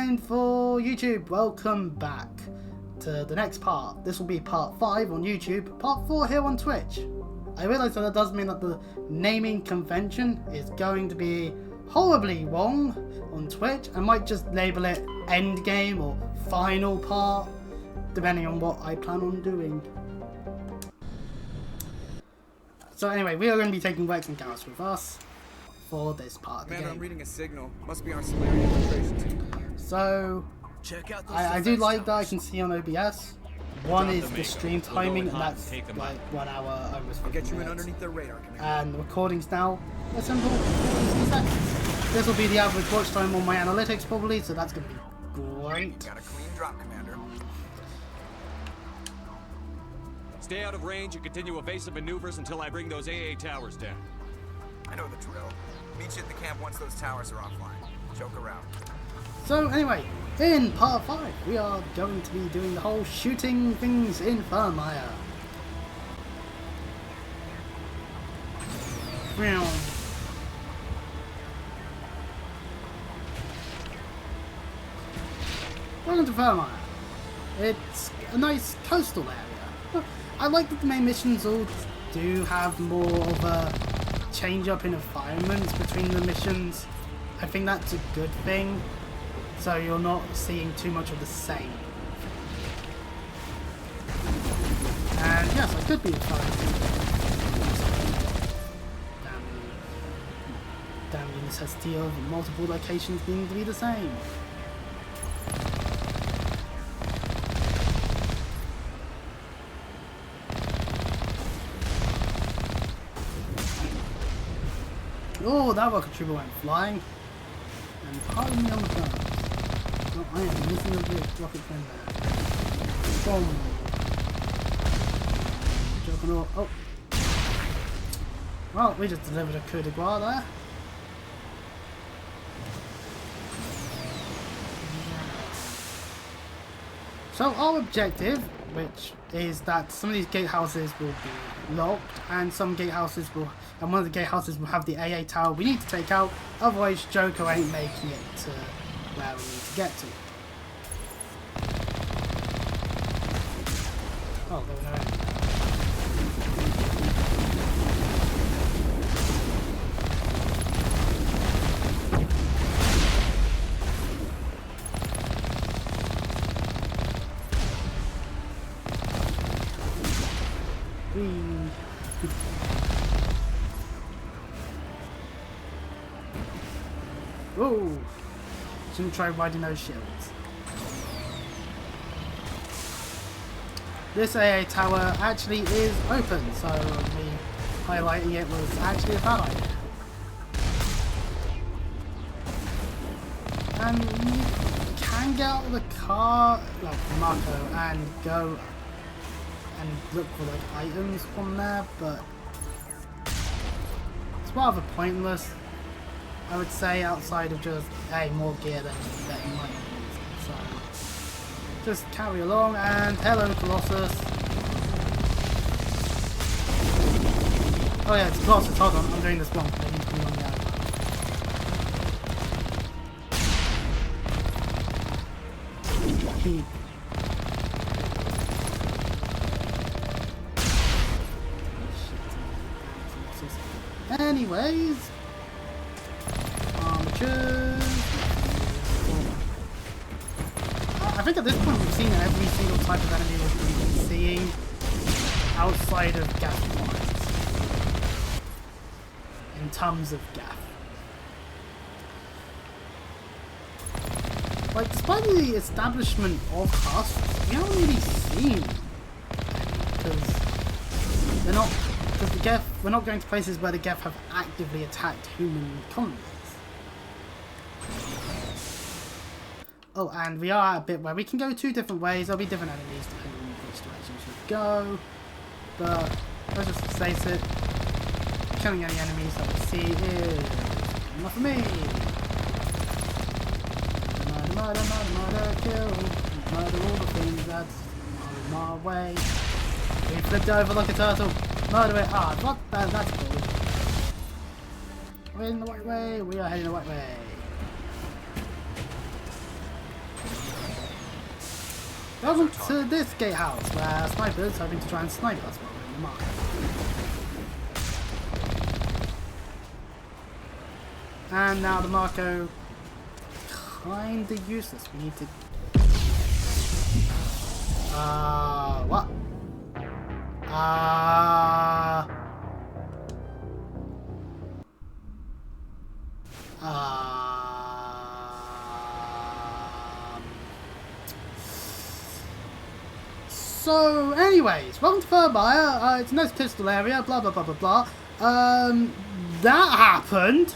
And for YouTube, welcome back to the next part. This will be part 5 on YouTube, part 4 here on Twitch. I realise that does mean that the naming convention is going to be horribly wrong on Twitch. I might just label it Endgame or Final Part, depending on what I plan on doing. So anyway, we are going to be taking Rex and Garrus with us for this part of the game. I'm reading a signal. Must be our Solarian infiltration team. So, I do like that I can see on OBS. One is the stream timing, and that's like 1 hour, almost 50 Get you in minutes. underneath the radar. And the recording's now a simple 60 seconds. This will be the average watch time on my analytics probably, so that's going to be great. Got a clean drop, Commander. Stay out of range and continue evasive maneuvers until I bring those AA towers down. I know the drill. Meet you at the camp once those towers are offline. Joke around. So anyway, in part 5, we are going to be doing the whole shooting things in Virmire. Welcome to Virmire. It's a nice coastal area. I like that the main missions all do have more of a change up in environments between the missions. I think that's a good thing, so you're not seeing too much of the same. And yes, I could be trying damn the necessity of multiple locations being to be the same. Oh, that rocket trooper went flying. And pardon me on the ground. Oh, I am missing a big rocket plane there. Boom. Juggernaut. Oh. Well, we just delivered a coup de grace there. So our objective, which is that some of these gatehouses will be locked, and some gatehouses will, and one of the gatehouses will have the AA tower we need to take out, otherwise Joker ain't making it to where we need to get to. Oh, there we go. Whoa! Shouldn't try riding those shields. This AA tower actually is open, so me highlighting it was actually a bad idea. And you can get out of the car, like Marco, and go and look for like items from there, but it's rather pointless, I would say, outside of just more gear that you might use. So just carry along, and hello Colossus. Oh yeah, it's Colossus, hold on, I'm doing this wrong. I need to be on the other. Anyways, armatures. I think at this point we've seen every single type of enemy we've been seeing outside of gas mines. In terms of gas. Like, despite the establishment of husks, we haven't really seen any, because they're not. Because the Geth, we're not going to places where the Geth have actively attacked human colonies. Oh, and we are at a bit where we can go 2 different ways. There'll be different enemies depending on which direction we go. But let's just face it, killing any enemies that we see is not for me. Murder, murder, murder, kill. Murder all the things that's on my way. We flipped over like a turtle. Murder it. Ah, what? That's cool. We're in the right way. We are heading the right way. Welcome to this gatehouse where snipers hoping to try and snipe us while we're in the market. And now the Marco kinda useless. We need to what? So, anyways, welcome to Virmire. It's a nice pistol area, blah blah blah blah blah. That happened.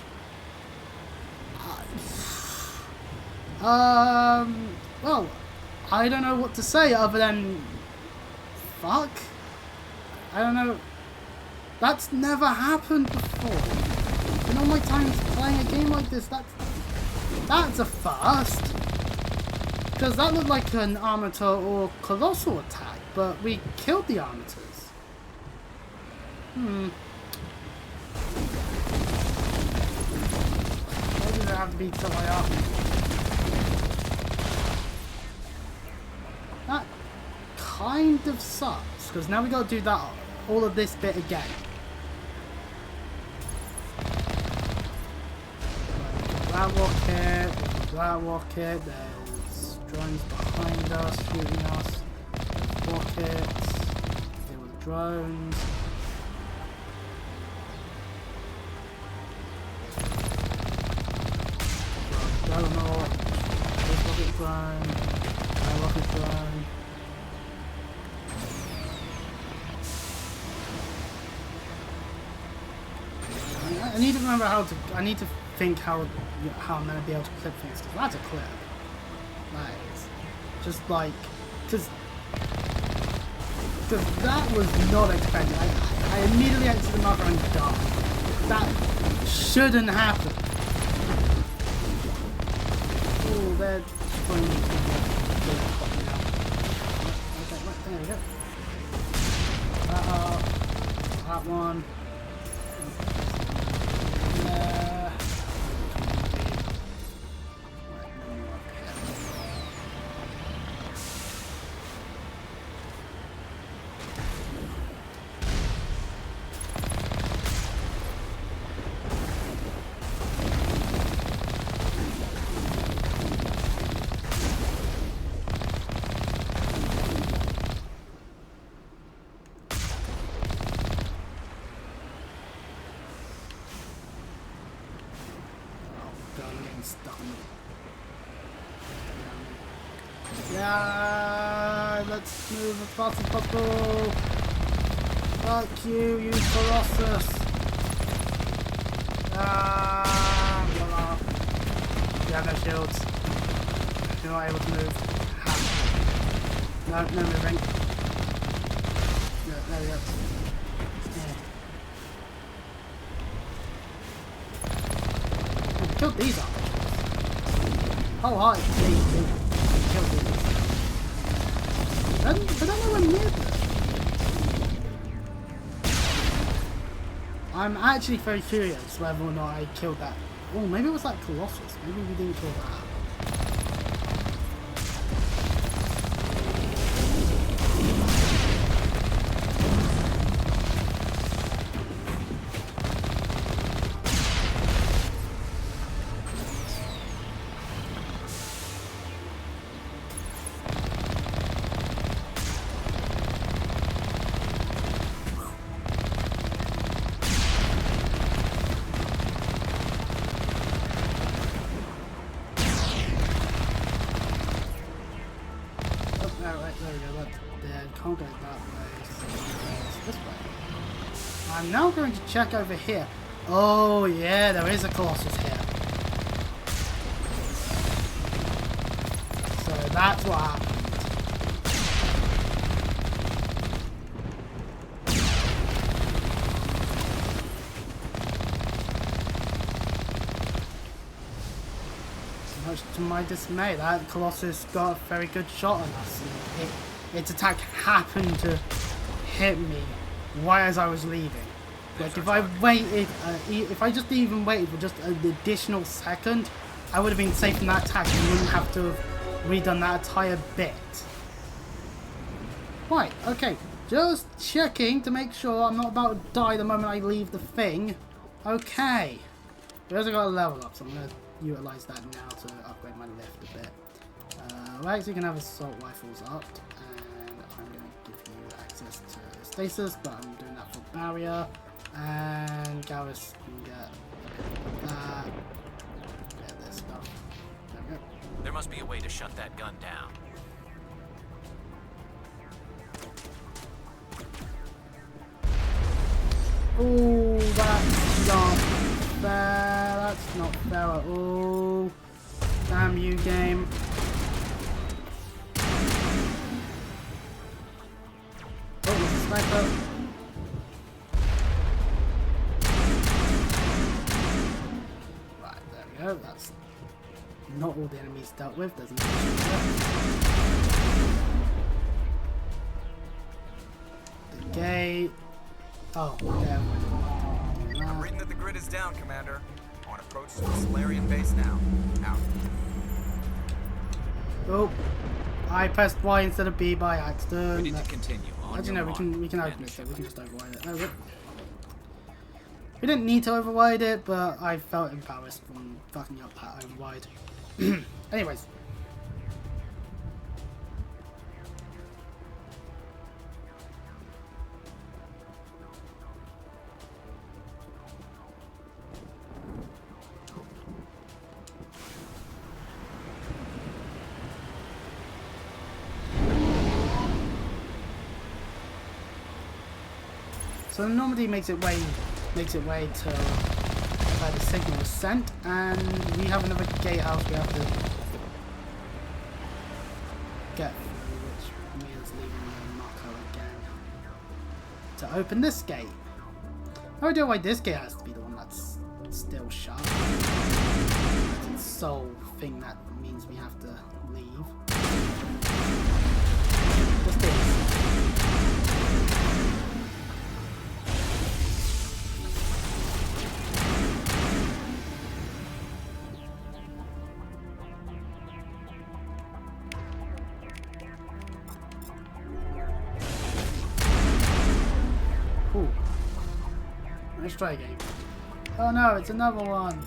Well, I don't know what to say other than fuck. I don't know. That's never happened before. In all my times playing a game like this, that's a first. Because that looked like an Armator or Colossal attack, but we killed the Armators. Why did it have to be till I after? That kind of sucks, because now we got to do that, all of this bit again. That rocket, there's drones behind us, shooting us, rockets, deal with drones. Drone off, this rocket drone, that rocket drone. I need to remember how to. I need to think how I'm gonna be able to clip things. Cause that's a clip. That is just like because that was not expected. I immediately exited the marker and died. That shouldn't happen. Oh, they're trying to okay, there we go. That one. Yeah, let's move as fast as possible. Fuck you, you Colossus. Voila. You have no shields. You're not able to move. No moving. Yeah, there we go. Yeah. We killed these up. Oh, hi. Killed these. But I'm nowhere near them. I'm actually very curious whether or not I killed that. Oh, maybe it was like Colossus. Maybe we didn't kill that. There we go, can't go that way, so this way. I'm now going to check over here. Oh yeah, there is a Colossus here. So that's what happened. Much to my dismay, that Colossus got a very good shot on us. Its attack happened to hit me right as I was leaving. Like if I waited, if I just even waited for just an additional second, I would have been safe from that attack and wouldn't have to have redone that entire bit. Right, okay. Just checking to make sure I'm not about to die the moment I leave the thing. Okay. We also got a level up, so I'm going to utilize that now to upgrade my lift a bit. We're actually going to have assault rifles up, and I'm going to give you access to stasis, but I'm doing that for barrier. And Garrus can get a bit of that. Get this stuff. There we go. There must be a way to shut that gun down. Oh, that's not fair. That's not fair at all. Damn you, game. Oh, there's a sniper. Right, there we go. That's not all the enemies dealt with. There's another the gate. Oh, yeah. I'm reading that the grid is down, Commander. On approach to the Solarian base now. Out. Oh, I pressed Y instead of B by accident. We need to continue on. Actually, no, your we can mark. open it, so we can just override it. There we go. We didn't need to override it, but I felt embarrassed from fucking up that override. Anyways. So the Normandy makes its way to where the signal is sent, and we have another gatehouse we have to get through, which means leaving the Marco again to open this gate. I don't know why this gate has to be the one that's still shut. It's the sole thing that means we have to leave. Just this. Ooh. Let's try again. Oh no, it's another one.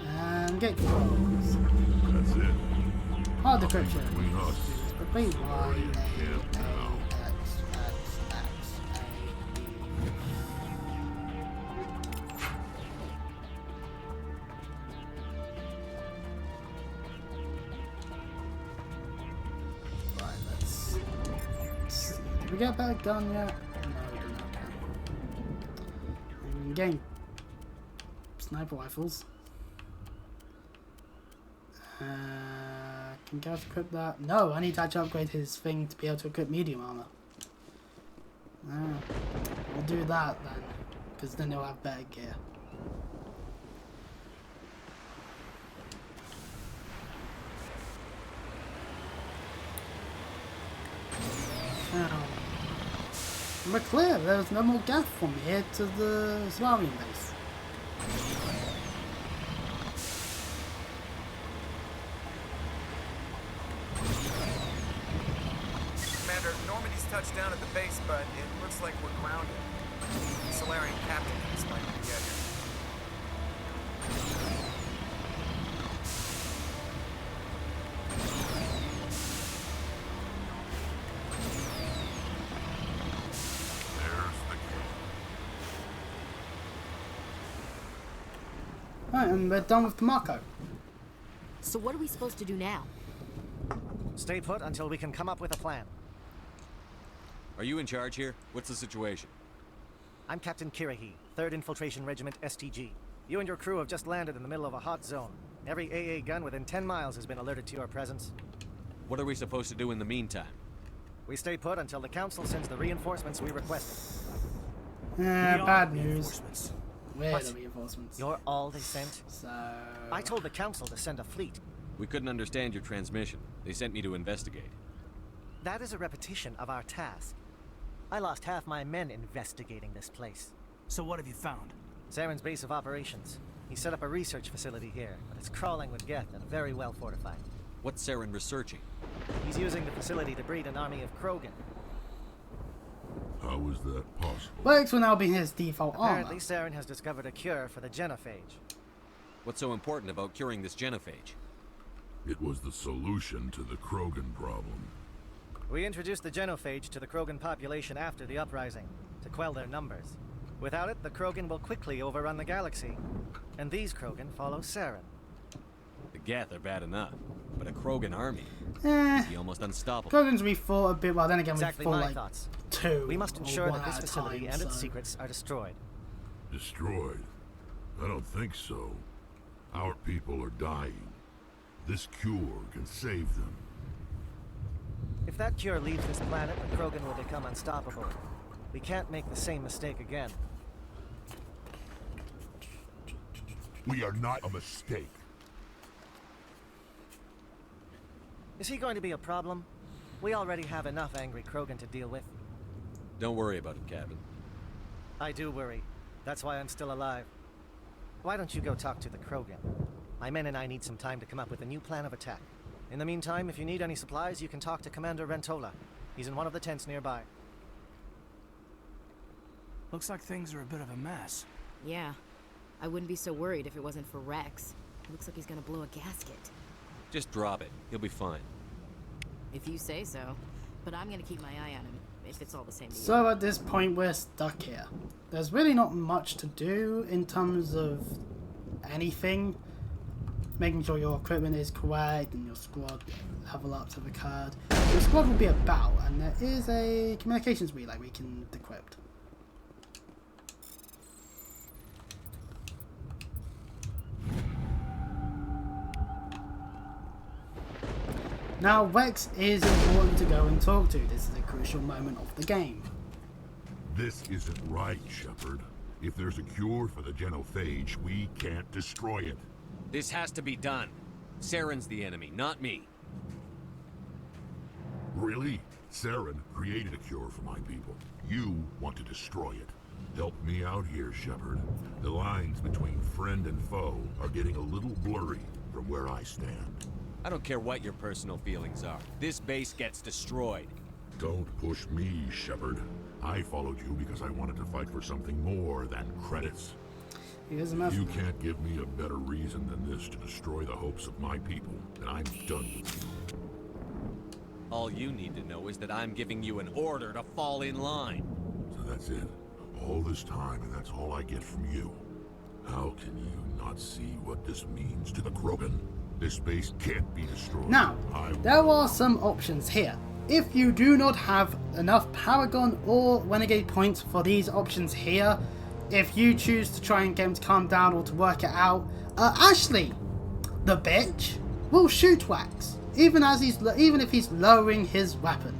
And get close. That's it. Hard decryption. Between us. Quickly. Y, Camp A, now. X, A, E. Right, let's see. Did we get that gun yet? No, we didn't. Okay. And we can gain sniper rifles. Can Gareth equip that? No, I need to actually upgrade his thing to be able to equip medium armor. We'll do that then, because then he'll have better gear. Now, we're clear. There's no more gap from here to the Solarian base. Commander, Normandy's touched down at the base, but it looks like we're grounded. The Solarian captain can explain when we get here. There's the gate. Right, and we're done with the Marco. So what are we supposed to do now? Stay put until we can come up with a plan. Are you in charge here? What's the situation? I'm Captain Kirahi, 3rd Infiltration Regiment STG. You and your crew have just landed in the middle of a hot zone. Every AA gun within 10 miles has been alerted to your presence. What are we supposed to do in the meantime? We stay put until the Council sends the reinforcements we requested. Bad news. Where are What? the reinforcements? You're all they sent? So... I told the Council to send a fleet. We couldn't understand your transmission. They sent me to investigate. That is a repetition of our task. I lost half my men investigating this place. So what have you found? Saren's base of operations. He set up a research facility here, but it's crawling with Geth and very well fortified. What's Saren researching? He's using the facility to breed an army of Krogan. How is that possible? Wex will now be his default Apparently, armor. Saren has discovered a cure for the genophage. What's so important about curing this genophage? It was the solution to the Krogan problem. We introduced the genophage to the Krogan population after the uprising, to quell their numbers. Without it, the Krogan will quickly overrun the galaxy. And these Krogan follow Saren. The Geth are bad enough, but a Krogan army Eh, would be almost unstoppable. Krogans we fought a bit, well then again Exactly we fought my like thoughts. 2. We must or ensure 1 that this at a facility time, and its so- secrets are destroyed. Destroyed? I don't think so. Our people are dying. This cure can save them. If that cure leaves this planet, the Krogan will become unstoppable. We can't make the same mistake again. We are not a mistake. Is he going to be a problem? We already have enough angry Krogan to deal with. Don't worry about it, Captain. I do worry. That's why I'm still alive. Why don't you go talk to the Krogan? My men and I need some time to come up with a new plan of attack. In the meantime, if you need any supplies, you can talk to Commander Rentola. He's in one of the tents nearby. Looks like things are a bit of a mess. Yeah. I wouldn't be so worried if it wasn't for Rex. Looks like he's gonna blow a gasket. Just drop it. He'll be fine. If you say so. But I'm gonna keep my eye on him, if it's all the same to you. So at this point we're stuck here. There's really not much to do in terms of anything. Making sure your equipment is correct and your squad level ups have occurred. Your squad will be about, and there is a communications relay we can decrypt. Now Rex is important to go and talk to. This is a crucial moment of the game. This isn't right, Shepard. If there's a cure for the genophage, we can't destroy it. This has to be done. Saren's the enemy, not me. Really? Saren created a cure for my people. You want to destroy it. Help me out here, Shepard. The lines between friend and foe are getting a little blurry from where I stand. I don't care what your personal feelings are. This base gets destroyed. Don't push me, Shepard. I followed you because I wanted to fight for something more than credits. Here's a If message. you can't give me a better reason than this to destroy the hopes of my people, then I'm done with you. All you need to know is that I'm giving you an order to fall in line. So that's it. All this time, and that's all I get from you. How can you not see what this means to the Krogan? This base can't be destroyed. Now, I there are some options here. If you do not have enough Paragon or Renegade points for these options here, if you choose to try and get him to calm down or to work it out, Ashley, the bitch, will shoot Wax, even if he's lowering his weapon.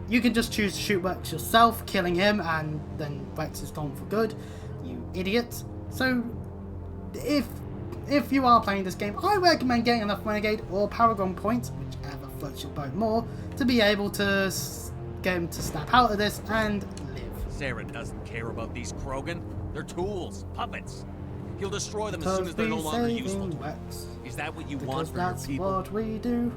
You can just choose to shoot Wax yourself, killing him, and then Wax is gone for good. You idiot. So, if you are playing this game, I recommend getting enough Renegade or Paragon points, whichever floats your boat more, to be able to get him to snap out of this and live. Saren doesn't care about these Krogan. They're tools, puppets. He'll destroy them as Because soon as they're no we longer saving useful. Rex. Is that what you Because want for your that's people? what we do.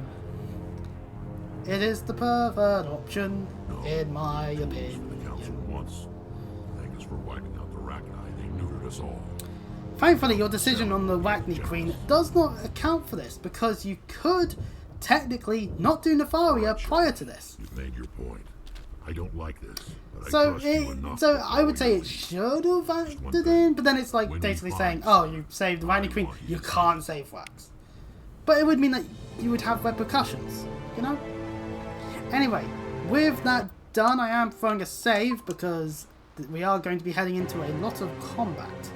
It is the perfect option, in my tools for the council opinion. once. Thank us for wiping out the Rachni. They neutered us all. Thankfully, your decision on the Wagner Queen does not account for this, because you could technically not do Nefaria prior to this. You've made your point. I don't like this, but I So, trust you enough so to I would follow say your it lead. should have one acted thing. in, but then it's like When we basically saying, find oh, you saved the Wagner I Queen, want you you to can't save Wax. But it would mean that you would have repercussions, you know? Anyway, with that done, I am throwing a save because we are going to be heading into a lot of combat.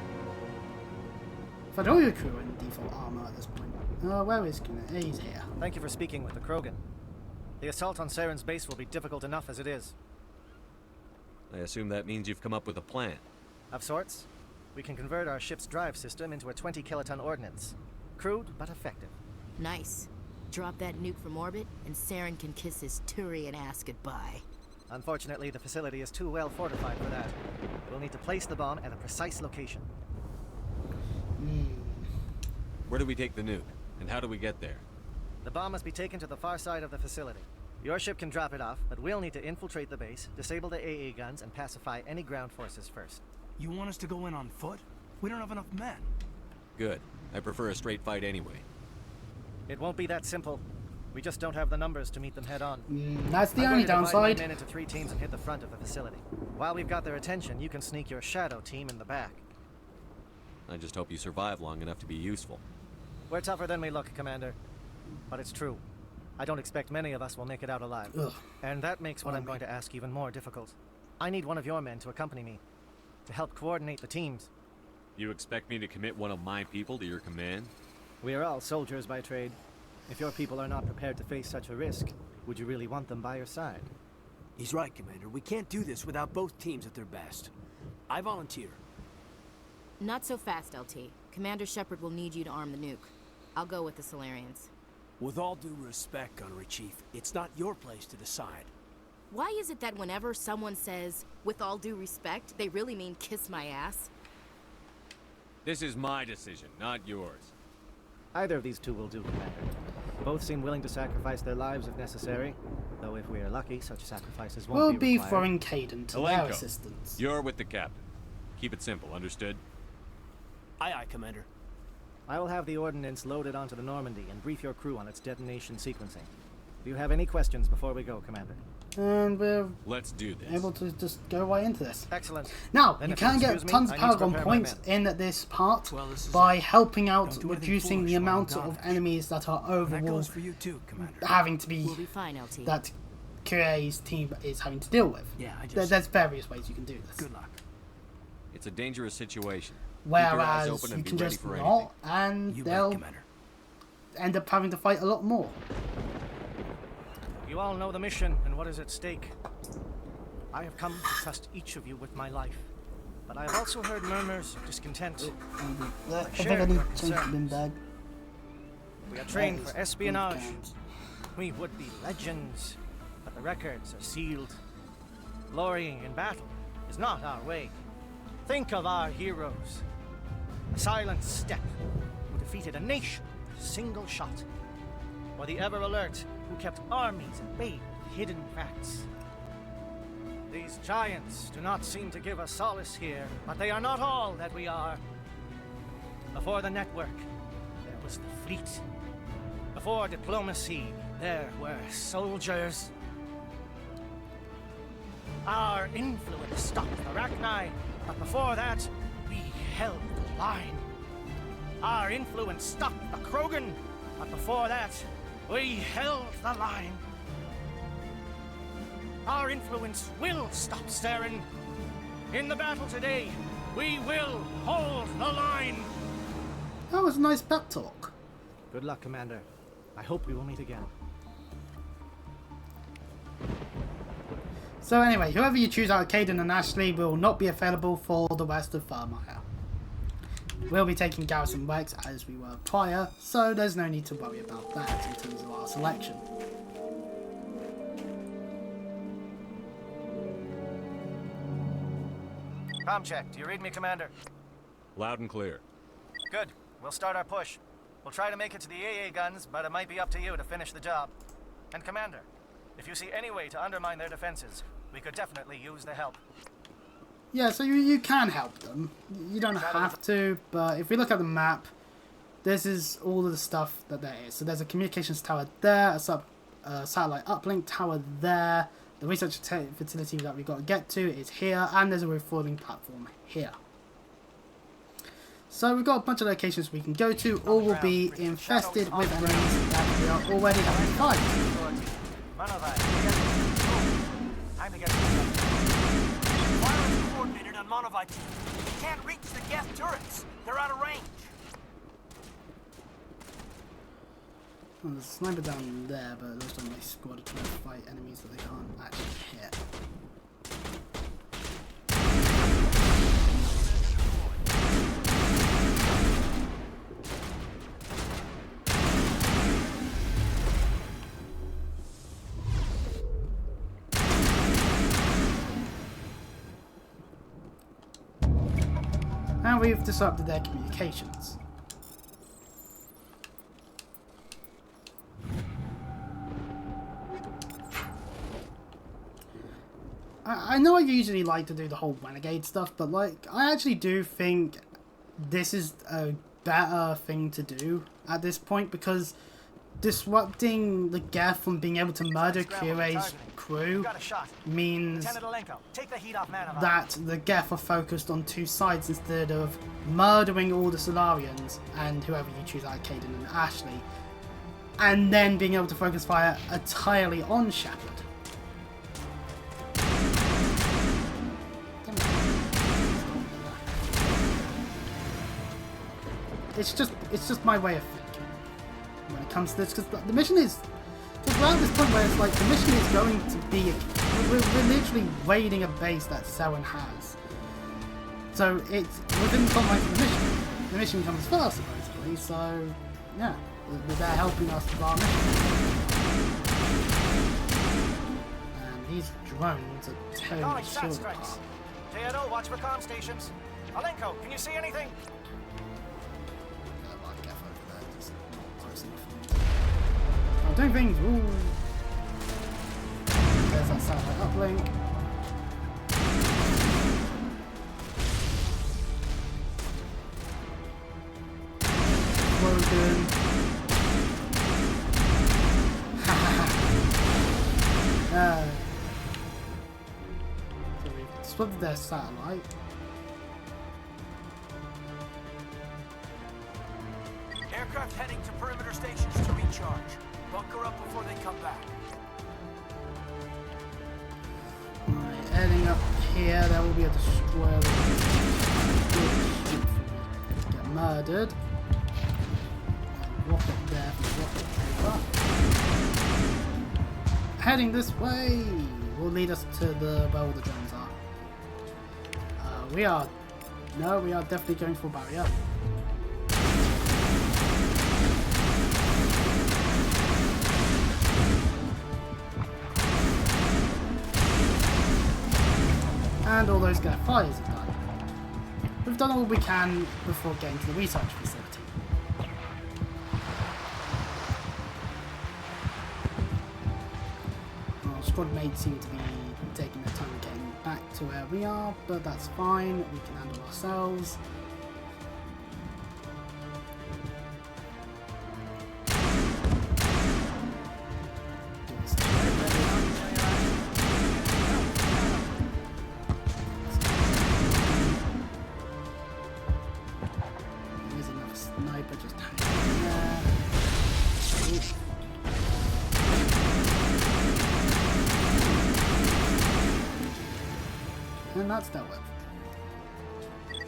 Fedora crew in default armor at this point. Where is Gunnar? He's here. Thank you for speaking with the Krogan. The assault on Saren's base will be difficult enough as it is. I assume that means you've come up with a plan. Of sorts, we can convert our ship's drive system into a 20-kiloton ordnance. Crude, but effective. Nice. Drop that nuke from orbit, and Saren can kiss his Turian ass goodbye. Unfortunately, the facility is too well fortified for that. We'll need to place the bomb at a precise location. Where do we take the nuke? And how do we get there? The bomb must be taken to the far side of the facility. Your ship can drop it off, but we'll need to infiltrate the base, disable the AA guns, and pacify any ground forces first. You want us to go in on foot? We don't have enough men. Good. I prefer a straight fight anyway. It won't be that simple. We just don't have the numbers to meet them head on. That's the I'm only going to divide my downside. men into 3 teams and hit the front of the facility. While we've got their attention, you can sneak your shadow team in the back. I just hope you survive long enough to be useful. We're tougher than we look, Commander. But it's true. I don't expect many of us will make it out alive. Ugh. And that makes what I'm going to ask even more difficult. I need one of your men to accompany me, to help coordinate the teams. You expect me to commit one of my people to your command? We are all soldiers by trade. If your people are not prepared to face such a risk, would you really want them by your side? He's right, Commander. We can't do this without both teams at their best. I volunteer. Not so fast, LT. Commander Shepard will need you to arm the nuke. I'll go with the Solarians. With all due respect, Gunnery Chief, it's not your place to decide. Why is it that whenever someone says, with all due respect, they really mean kiss my ass? This is my decision, not yours. Either of these two will do, Commander. Both seem willing to sacrifice their lives if necessary, though if we are lucky, such sacrifices won't We'll be be required. throwing Caden to their Alenko, assistance. you're with the captain. Keep it simple, understood? Aye, aye, Commander. I will have the ordnance loaded onto the Normandy and brief your crew on its detonation sequencing. Do you have any questions before we go, Commander? And we're Let's do this. able to just go right into this. Excellent. Now, Then you if you can get excuse me, tons of I need to Paragon prepare my points men. in this part Well, this is by it. helping out Don't do anything reducing the foolish while I'm amount gone, of actually. enemies that are And that overall goes for you too, Commander. having to be We'll be fine, LT. that Kurie's team is having to deal with. Yeah, I just... There's various ways you can do this. Good luck. It's a dangerous situation. Keep your eyes Whereas open you and be can ready just for not, and You bet, they'll Commander. end up having to fight a lot more. You all know the mission and what is at stake. I have come to trust each of you with my life, but I have also heard murmurs of discontent. I've share already your changed concerns. bin bag. We are trained for espionage. We would be legends, but the records are sealed. Glorying in battle is not our way. Think of our heroes. A silent step who defeated a nation with a single shot. Or the ever-alert who kept armies at bay with hidden facts. These giants do not seem to give us solace here, but they are not all that we are. Before the network, there was the fleet. Before diplomacy, there were soldiers. Our influence stopped the Arachni, but before that, we held the line. Our influence stopped the Krogan, but before that, we held the line. Our influence will stop Saren. In the battle today, we will hold the line. That was a nice pep talk. Good luck, Commander. I hope we will meet again. So anyway, whoever you choose out of Caden and Ashley will not be available for the rest of Virmire. We'll be taking Garrison Rex as we were prior, so there's no need to worry about that in terms of our selection. Com check. Do you read me, Commander? Loud and clear. Good. We'll start our push. We'll try to make it to the AA guns, but it might be up to you to finish the job. And Commander, if you see any way to undermine their defenses, we could definitely use the help. Yeah, so you can help them. You don't have to, but if we look at the map, this is all of the stuff that there is. So there's a communications tower there, a satellite uplink tower there, the research facility that we've got to get to is here, and there's a refueling platform here. So we've got a bunch of locations we can go to, all will be infested with enemies that we are already having to fight. Time to get Fire is coordinated on Monovite team. We can't reach the gas turrets. They're out of range. Well, there's a sniper down there, but it looks like my squad are trying to fight enemies that they can't actually hit. And we've disrupted their communications. I know I usually like to do the whole renegade stuff, but like I actually do think this is a better thing to do at this point, because disrupting the Geth from being able to murder Kirei's crew means that the Geth are focused on two sides instead of murdering all the Solarians and whoever you choose, like Caden and Ashley, and then being able to focus fire entirely on Shepard. It's just my way of thinking when it comes to this, because the mission is, because we're at this point where it's like the mission is going to be, we're literally raiding a base that Seren has, so it's within the confines of the mission. The mission comes first, supposedly, so yeah, they're helping us with our mission. And these drones are totally short apart. Theodo, watch for comm stations. Alenko, can you see anything? I'm doing things. Ooh. There's that satellite uplink. Woken. So we've disrupted their satellite. Aircraft heading to perimeter stations to recharge. Bunker up before they come back. Alright, heading up here, there will be a destroyer. Get murdered. Rocket there for rocket paper. Heading this way will lead us to the where all the drones are. We are definitely going for barrier. And all those Geth fires are done. We've done all we can before getting to the research facility. Our squad mates seem to be taking their time getting back to where we are, but that's fine, we can handle ourselves. And that's dealt with.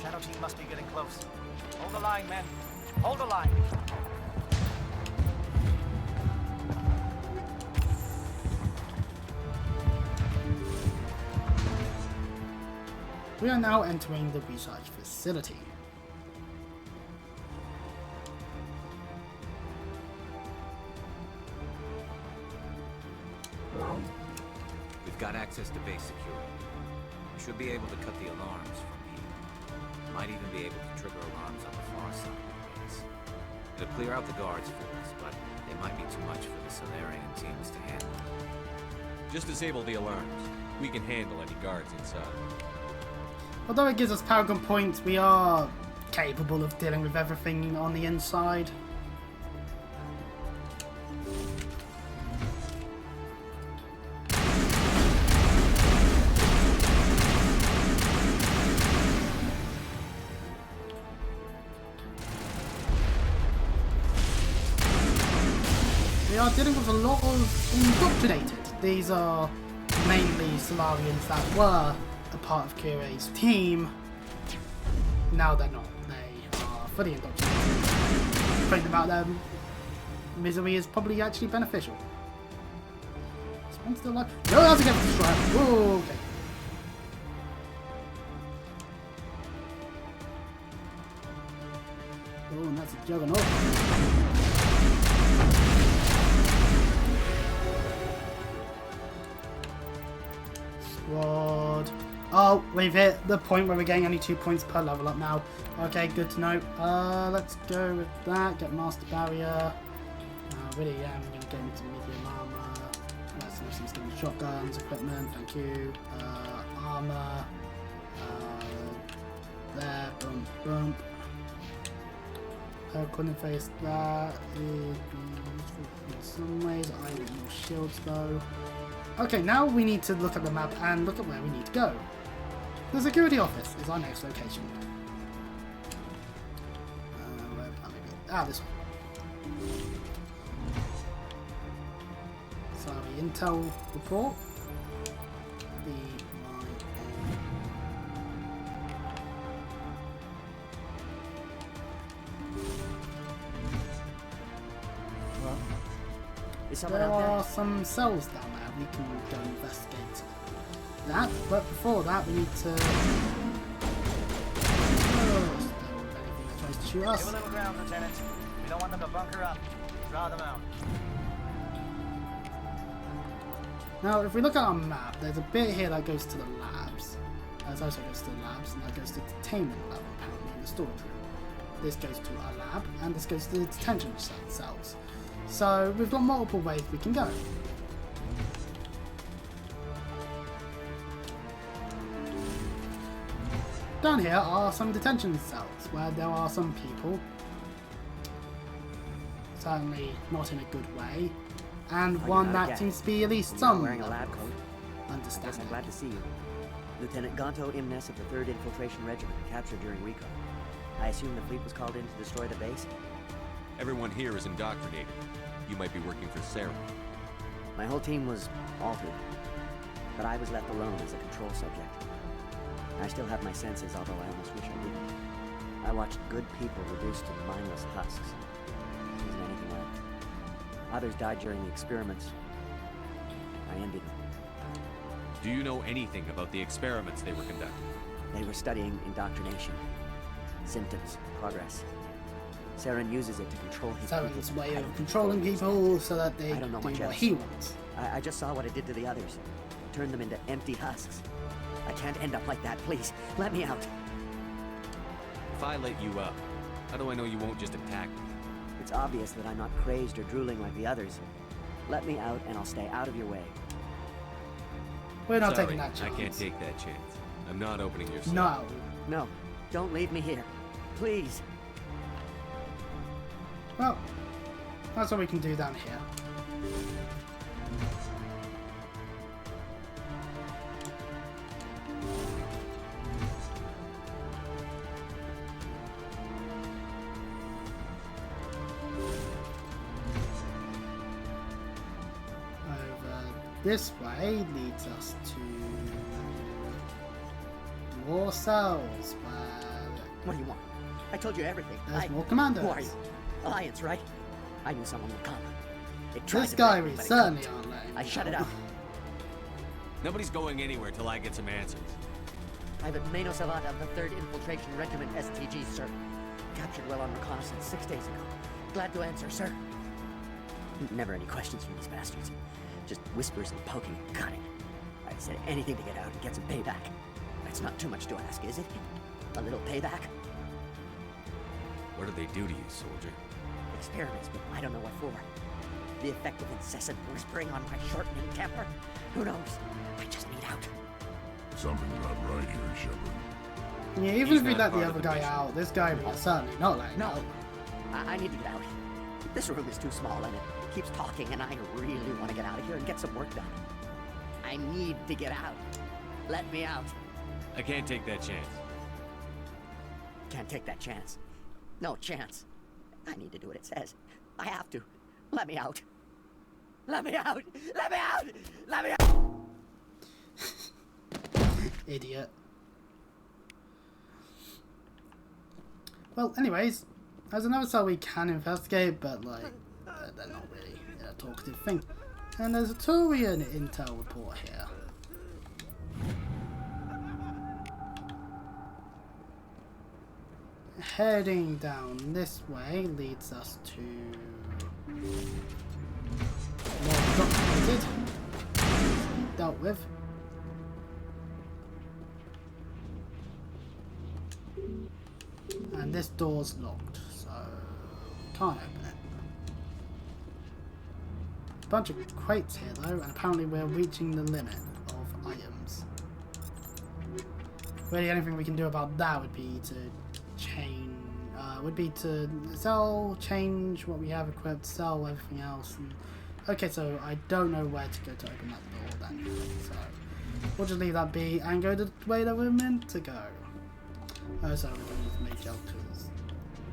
Shadow team must be getting close. Hold the line, men. Hold the line. We are now entering the research facility. We've got access to base security. We should be able to cut the alarms from here. Might even be able to trigger alarms on the far side of the base. It'll clear out the guards for us, but they might be too much for the Solarian teams to handle. Just disable the alarms. We can handle any guards inside. Although it gives us Paragon points, we are capable of dealing with everything on the inside. We are dealing with a lot of indoctrinated. These are mainly Solarians that were a part of Kirei's team. Now they're not. They are fully indoctrinated. Putting them out there misery is probably actually beneficial. Is one still alive? No, that's a Geth destroyer. Oh, okay. Oh, and that's a Juggernaut. Squad. Oh, we've hit the point where we're getting only 2 points per level up now. Okay, good to know. Let's go with that. Get Master Barrier. Really, I'm going to get into medium armor. Let's Obviously, it's going to be shotguns, equipment, thank you. Armor. There, bump, bump. Couldn't face that. It'd be useful in some ways. I need more shields though. Okay, now we need to look at the map and look at where we need to go. The security office is our next location. Where can we go? Ah, this one. So, intel report. There are some cells down there. We can go investigate that, but before that, we need to. Anything that tries to shoot us. Give a little ground, Lieutenant. We don't want them to bunker up. Draw them out. Now, if we look at our map, there's a bit here that goes to the labs. That also goes to the labs, and that goes to the detainment lab, apparently, in the storage room. This goes to our lab, and this goes to the detention cells. So we've got multiple ways we can go. Down here are some detention cells where there are some people, certainly not in a good way, and one that seems to be at least some wearing a lab coat. Understanding. I'm glad to see you. Lieutenant Gonto Imnes of the 3rd Infiltration Regiment, captured during recon. I assume the fleet was called in to destroy the base? Everyone here is indoctrinated. You might be working for Sarah. My whole team was altered, but I was left alone as a control subject. I still have my senses, although I almost wish I didn't. I watched good people reduced to mindless husks. There isn't anything left. Others died during the experiments. I ended them. Do you know anything about the experiments they were conducting? They were studying indoctrination, symptoms, progress. Saren uses it to control his people. Saren's way of controlling people so that they do what he wants. I just saw what it did to the others. Turned them into empty husks. I can't end up like that, please. Let me out. If I let you up, how do I know you won't just attack me? It's obvious that I'm not crazed or drooling like the others. Let me out and I'll stay out of your way. We're not Sorry, taking that chance. I can't take that chance. I'm not opening your cell. No. No, don't leave me here. Please. Well, that's what we can do down here. Over this way leads us to more cells where What do you want? I told you everything. there's more commandos. Who are you? Alliance, right? I knew someone would come. It tried This to guy break we me, but it certainly couldn't. aren't letting I shut it out. Nobody's going anywhere till I get some answers. Private Mano Savat of the 3rd Infiltration Regiment STG, sir. Captured well on reconnaissance 6 days ago. Glad to answer, sir. Never any questions from these bastards. Just whispers and poking and cutting. I said anything to get out and get some payback. That's not too much to ask, is it? A little payback? What did they do to you, soldier? Experiments, but I don't know what for. The effect of incessant whispering on my shortening temper? Who knows? I just need out. Something's not right here, Shepard. Yeah, even He's if we not let the part of other the guy mission. out, this guy will certainly not letting No, out. I need to get out. This room is too small and it keeps talking and I really want to get out of here and get some work done. I need to get out. Let me out. I can't take that chance. Can't take that chance. No chance. I need to do what it says. I have to. Let me out. Let me out! Let me out! Let me out! Idiot. Well, anyways, there's another cell we can investigate, but like, they're not really a talkative thing. And there's a Turian intel report here. Heading down this way leads us to more documented, dealt with. And this door's locked, so can't open it. bunch of crates here though, and apparently we're reaching the limit of items. Really, anything we can do about that would be to sell, change what we have equipped, sell everything else. And, okay, so I don't know where to go to open that door then. So we'll just leave that be and go the way that we're meant to go. Oh, so we're going to make out because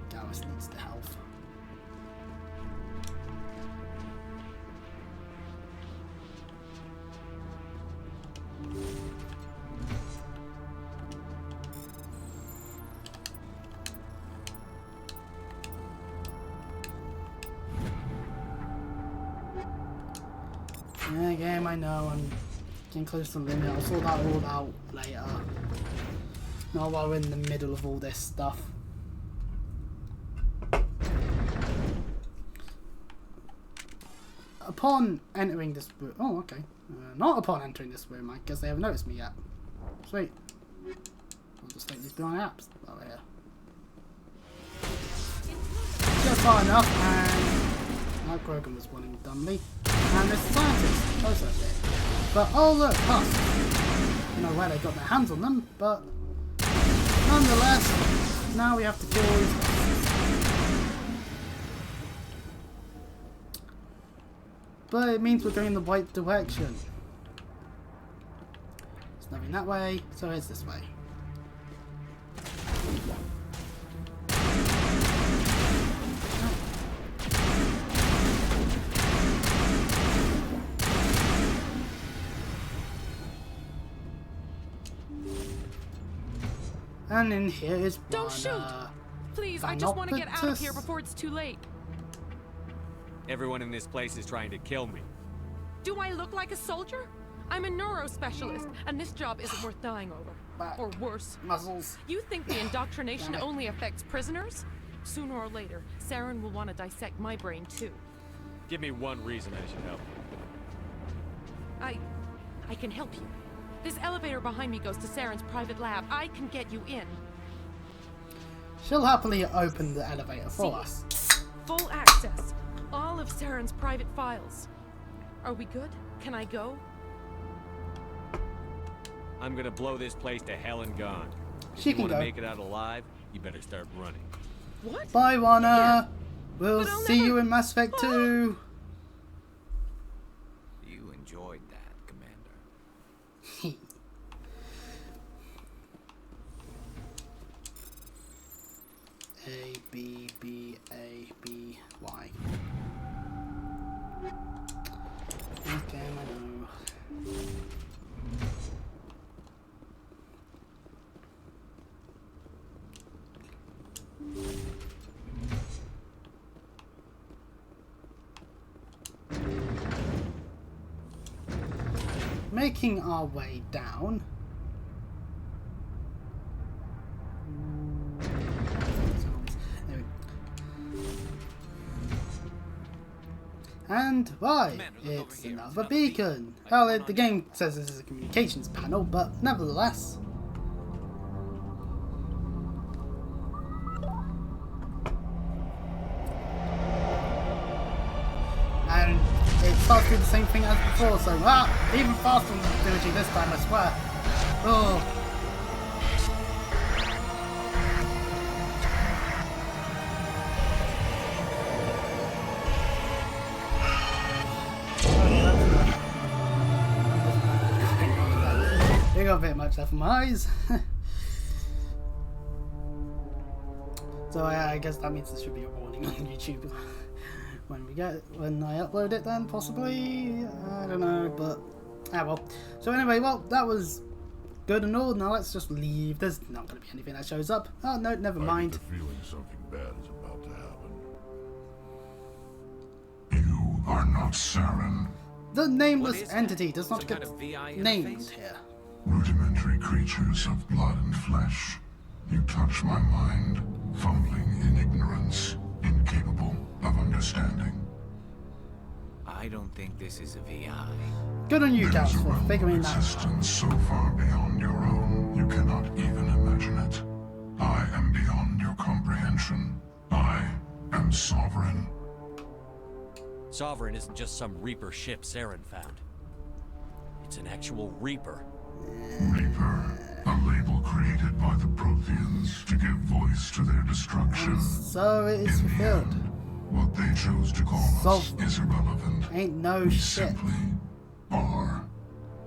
Garrus needs the health. Yeah, game, I know, I'm getting close to the limit. I'll sort that all out later. Not while we're in the middle of all this stuff. Upon entering this room... Oh, okay. Not upon entering this room, I guess they haven't noticed me yet. Sweet. I'll just take these blind apps over here. Just far enough, and... That Krogan was running dumbly. And this scientist also did. But oh look, us. I don't know where they got their hands on them, but nonetheless, now we have to kill these guys. But it means we're going in the right direction. There's nothing that way, so it's this way. And in here is one, Don't shoot! Please, I just want to get out of here before it's too late. Everyone in this place is trying to kill me. Do I look like a soldier? I'm a neuro specialist, and this job isn't worth dying over. Or worse. Muzzles. You think the indoctrination only affects prisoners? Sooner or later, Saren will want to dissect my brain too. Give me one reason I should help you. I can help you. This elevator behind me goes to Saren's private lab. I can get you in. She'll happily open the elevator for us. Full access. All of Saren's private files. Are we good? Can I go? I'm gonna blow this place to hell and gone. If She you can want to go. make it out alive, you better start running. What? Bye, Warner. Yeah. We'll see you in Mass Effect 2. You enjoyed that, Commander. A, B, B, A, B, Y. Okay, I know. Making our way down. And why? It's another beacon. Well, the game says this is a communications panel, but nevertheless. And it starts to do the same thing as before, so even faster than Trilogy this time, I swear. Oh. You got a bit much left in my eyes. So I guess that means there should be a warning on YouTube when I upload it then, possibly. I don't know, but well. So anyway, well, that was good and all. Now let's just leave. There's not going to be anything that shows up. Oh no, never mind. I get the feeling something bad is about to happen. You are not Saren. The nameless What is entity that? does not Some get kind of VI named interface? here. Rudimentary creatures of blood and flesh. You touch my mind, fumbling in ignorance, incapable of understanding. I don't think this is a VI. Good on you, There is Garrus, a for realm figuring of that out. existence so far beyond your own, you cannot even imagine it. I am beyond your comprehension. I am sovereign. Sovereign isn't just some Reaper ship Saren found. It's an actual Reaper. Reaper, a label created by the Protheans to give voice to their destruction. So it is fulfilled. What they chose to call us is irrelevant. Ain't no We shit. simply are.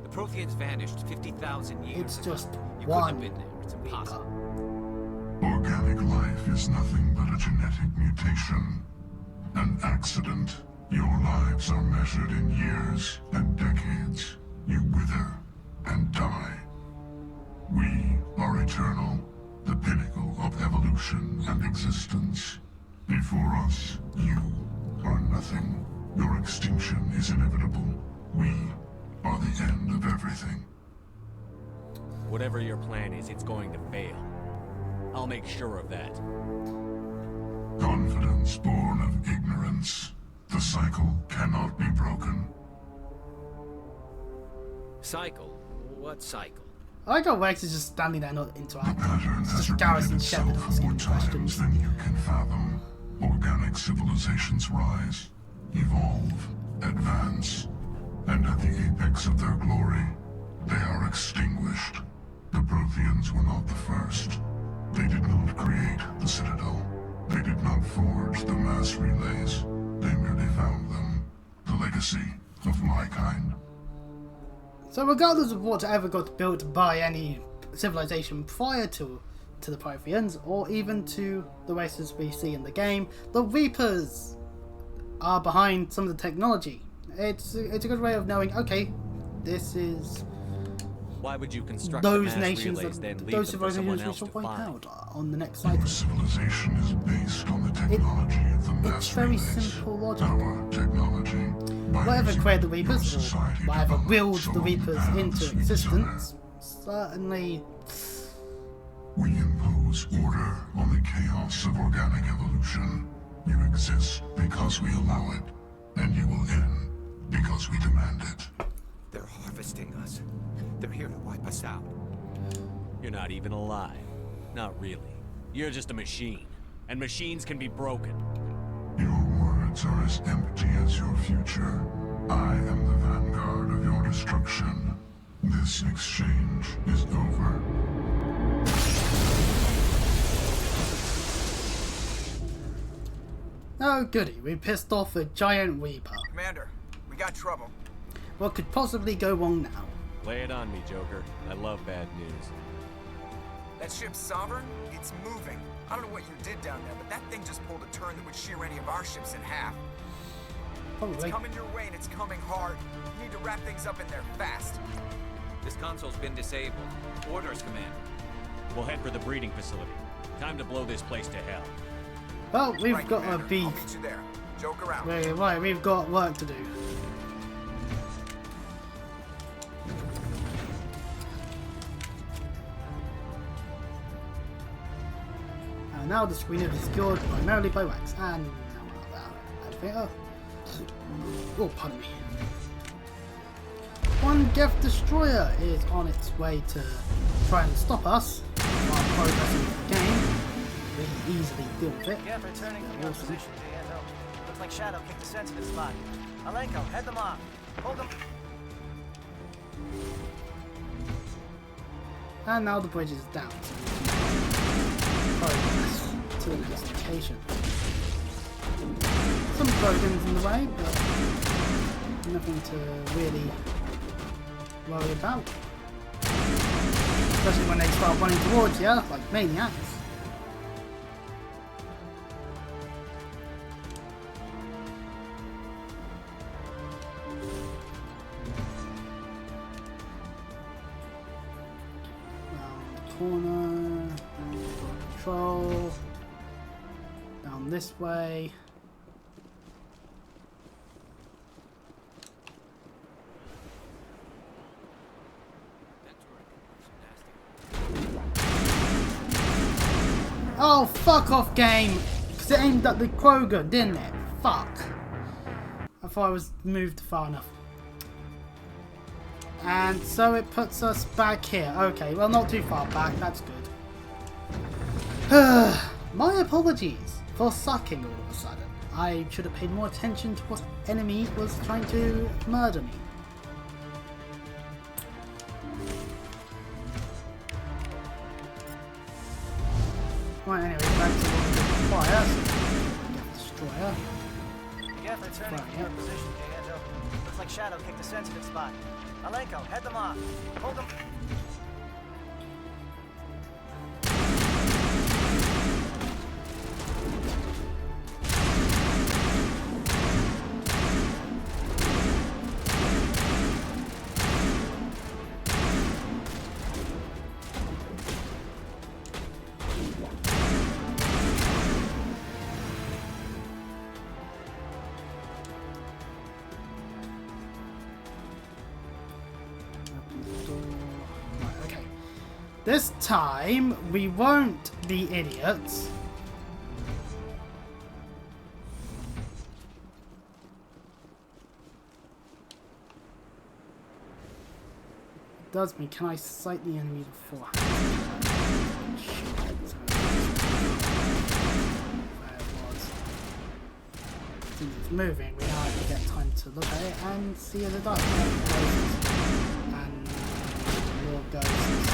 The Protheans vanished 50,000 years It's ago. just You couldn't one have been there. It's impossible. Organic life is nothing but a genetic mutation. An accident. Your lives are measured in years and decades. You wither and die. We are eternal, the pinnacle of evolution and existence. Before us, you are nothing. Your extinction is inevitable. We are the end of everything. Whatever your plan is, it's going to fail. I'll make sure of that. Confidence born of ignorance. The cycle cannot be broken. Cycle? What cycle? I like how Rex is just standing there not interacting. Pattern It's has just Garrison repeated Shepard itself asking more times questions. than you can fathom. Organic civilizations rise, evolve, advance, and at the apex of their glory, they are extinguished. The Protheans were not the first. They did not create the Citadel. They did not forge the mass relays. They merely found them. The legacy of my kind. So regardless of what ever got built by any civilization prior to the Protheans, or even to the races we see in the game, the Reapers are behind some of the technology. It's a good way of knowing, okay, this is Why would you construct those the mass nations, relays, then leave those them for someone civilizations we else shall to wipe find? out on the next Our cycle. civilization is based on the technology of the mass It's very relays. simple logic. Our technology. by Whatever using created the your Reapers, or society whatever developed willed so the many Reapers paths into we existence, certainly We impose order on the chaos of organic evolution. You exist because we allow it, and you will end because we demand it. They're harvesting us. They're here to wipe us out. You're not even alive. Not really. You're just a machine. And machines can be broken. Your words are as empty as your future. I am the vanguard of your destruction. This exchange is over. oh goody, we pissed off a giant Reaper. Commander, we got trouble. What could possibly go wrong now? Lay it on me, Joker. I love bad news. That ship's Sovereign? It's moving. I don't know what you did down there, but that thing just pulled a turn that would shear any of our ships in half. Probably. It's coming your way and it's coming hard. You need to wrap things up in there fast. This console's been disabled. Orders, Commander. We'll head for the breeding facility. Time to blow this place to hell. Well, we've Right, got Commander. to be I'll meet you there. Joker out. right. We've got work to do. And now the screen is secured primarily by wax. And now oh, pardon me. One Geth Destroyer is on its way to try and stop us while progressing the game. We can easily deal with it. Yeah, returning from your Awesome. position, JNO. Looks like Shadow kicked a sensitive spot. Alenko, head them off. Hold them. And now the bridge is down, so we can progress to the next location. Some Krogans in the way, but nothing to really worry about. Especially when they start running towards you, like maniacs. Corner, control, down this way. Oh, fuck off, game! Because it aimed at the Krogan, didn't it? Fuck. I thought I was moved far enough. And so it puts us back here. Okay, well, not too far back. That's good. My apologies for sucking all of a sudden. I should have paid more attention to what enemy was trying to murder me. Right, anyway, back to the fire. So, destroyer. Yeah, they're turning from your position, Kaito. Looks like Shadow picked a sensitive spot. Alenko, head them off. Hold them. Okay. This time, we won't be idiots. Does me, can I sight the enemy beforehand? Since it's moving, we now have to get time to look at it and see as it does. And more ghosts.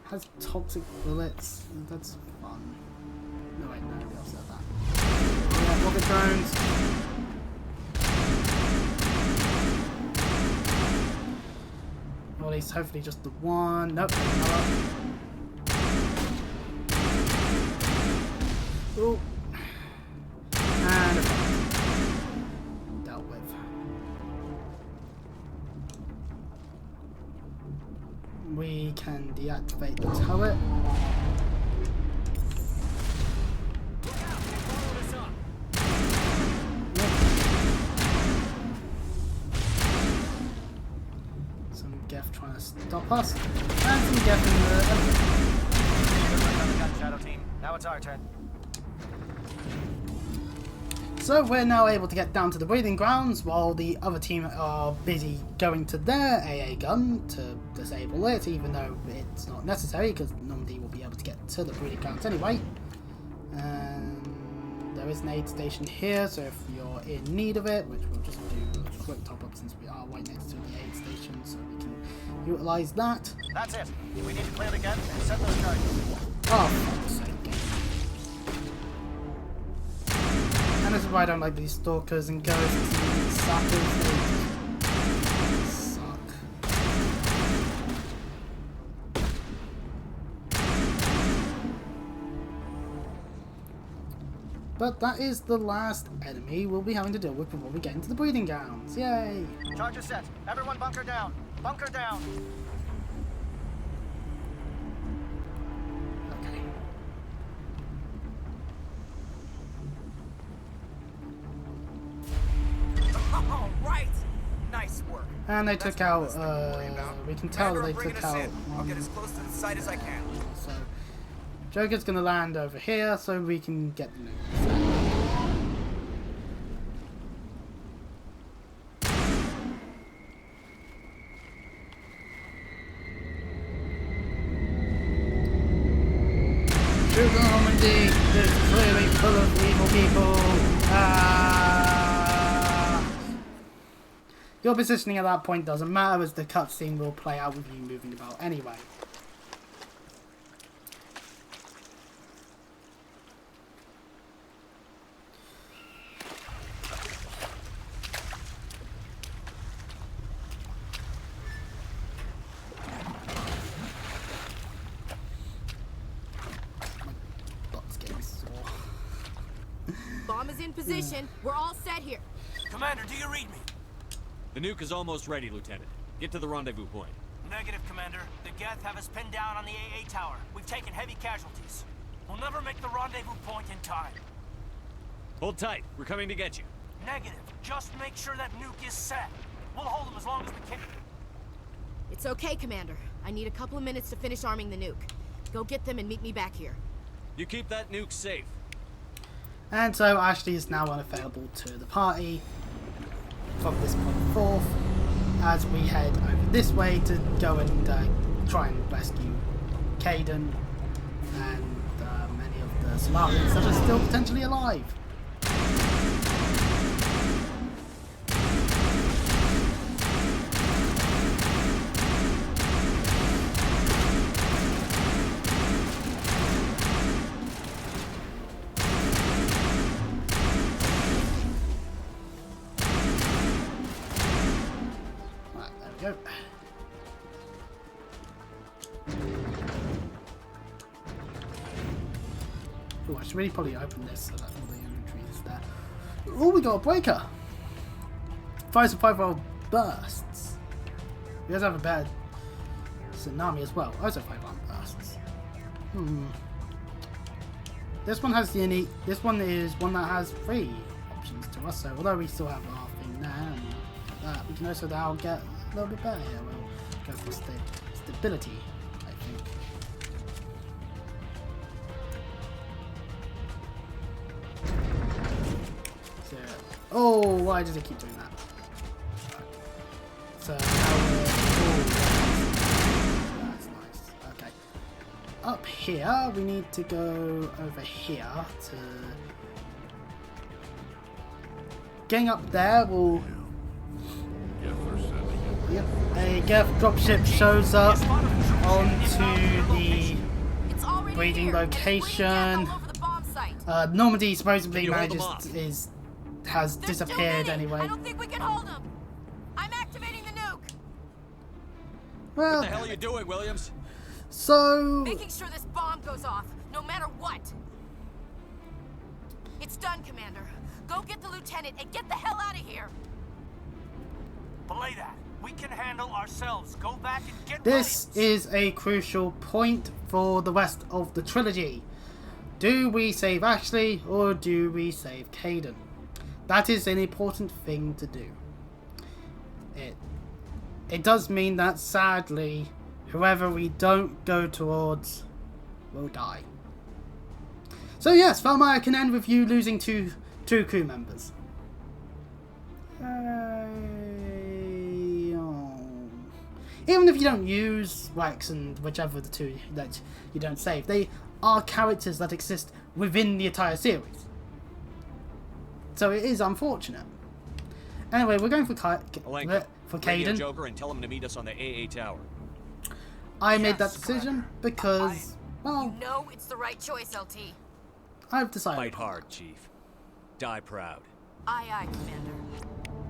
Has toxic bullets. That's fun. No wait, no, we also have that. Yeah, rocket drones. Or at least hopefully just the one. Nope, another. Oh. And a fire. Dealt with. We can deactivate the turret. Trying to stop us, and some Geth in the elevator. Shadow team. Now it's our turn. So we're now able to get down to the breeding grounds while the other team are busy going to their AA gun to disable it, even though it's not necessary because nobody will be able to get to the breeding grounds anyway. There is an aid station here, so if you're in need of it, which we'll just do a quick top up since we are right next to the aid station, so we can utilize that. That's it. We need to clear the gun and set those charges. Oh, for fuck's sake. And this is why I don't like these stalkers and ghosts and suckers. They suck. But that is the last enemy we'll be having to deal with before we get into the breeding grounds. Yay! Charges set. Everyone bunker down. Bunker down. Okay. All right. Nice work. And they took out, we can tell Commander, they bring took us out in. I'll get as close to the site as I can. So, Joker's gonna land over here so we can get the nuke. Sugar Normandy is clearly full of evil people. Your positioning at that point doesn't matter as the cutscene will play out with you moving about anyway. Bomb is in position. We're all set here. Commander, do you read me? The nuke is almost ready, Lieutenant. Get to the rendezvous point. Negative, Commander. The Geth have us pinned down on the AA tower. We've taken heavy casualties. We'll never make the rendezvous point in time. Hold tight. We're coming to get you. Negative. Just make sure that nuke is set. We'll hold them as long as we can. It's okay, Commander. I need a couple of minutes to finish arming the nuke. Go get them and meet me back here. You keep that nuke safe. And so Ashley is now unavailable to the party from this point forth as we head over this way to go and try and rescue Caden and many of the Solarians that are still potentially alive. Right, there we go. Oh, I should really probably open this so that all the inventory is there. Oh, we got a breaker! Fires and 5-roll bursts. We also have a bad tsunami as well. Also 5-roll bursts. This one has the unique. This one is one that has 3 options to us. So although we still have our thing there and that, we can also now get a little bit better here. We'll go for stability, I think. So, oh, why does it keep doing that? So now we're. Oh, that's nice. Okay. Up here, we need to go over here to. Getting up there will. Yep, a Geth dropship shows up onto the breeding location. Normandy supposedly has disappeared anyway. I don't think we can hold him. I'm activating the nuke. Well, What the hell are you doing, Williams? So Making sure this bomb goes off, no matter what. It's done, Commander. Go get the lieutenant and get the hell out of here. Belay that. We can handle ourselves. Go back and get this Williams. is a crucial point for the rest of the trilogy. Do we save Ashley or do we save Kaidan? That is an important thing to do. It does mean that sadly, whoever we don't go towards will die. So yes, Virmire can end with you losing two crew members. Even if you don't use Rex and whichever of the two that you don't save, they are characters that exist within the entire series. So it is unfortunate. Anyway, we're going for Kaidan. Joker and tell him to meet us on the AA tower. I made that decision because, well, You know it's the right choice, LT. I've decided. Fight hard, Chief. Die proud. Aye, aye, Commander.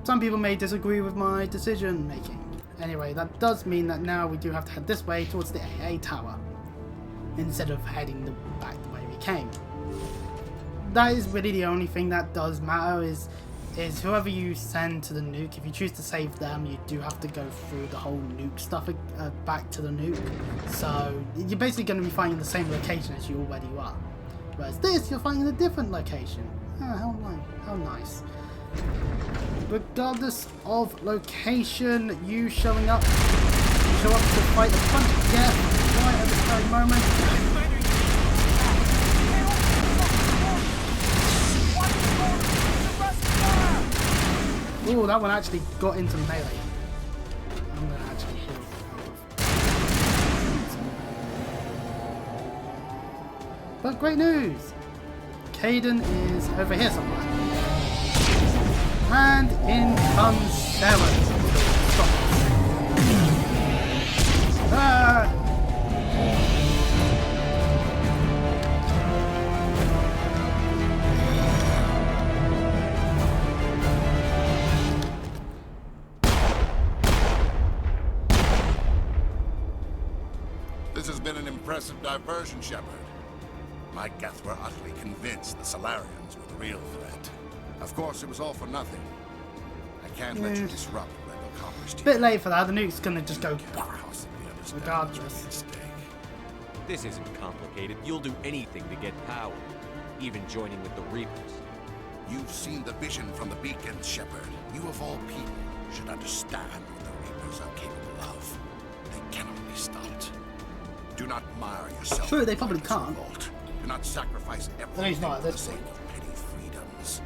Some people may disagree with my decision making. Anyway, that does mean that now we do have to head this way towards the AA tower instead of heading back the way we came. That is really the only thing that does matter is whoever you send to the nuke. If you choose to save them, you do have to go through the whole nuke stuff back to the nuke. So you're basically going to be finding the same location as you already are. Whereas this, you're finding a different location. Oh, how nice. Regardless of location, you show up to fight a bunch of death right at this very moment. Ooh, that one actually got into melee. I'm gonna actually heal. But great news! Kaidan is over here somewhere. And in comes Sarah. Stop. Ah! This has been an impressive diversion, Shepard. My Geth were utterly convinced the Solarians were the real threat. Of course, it was all for nothing. I can't let you disrupt what I've accomplished here. Bit late for that. The nuke's gonna just go regardless. This isn't complicated. You'll do anything to get power, even joining with the Reapers. You've seen the vision from the beacons, Shepard. You of all people should understand what the Reapers are capable of. They cannot be stopped. Do not mire yourself. Sure, they probably can't. Do not sacrifice everything for the sake of petty freedoms.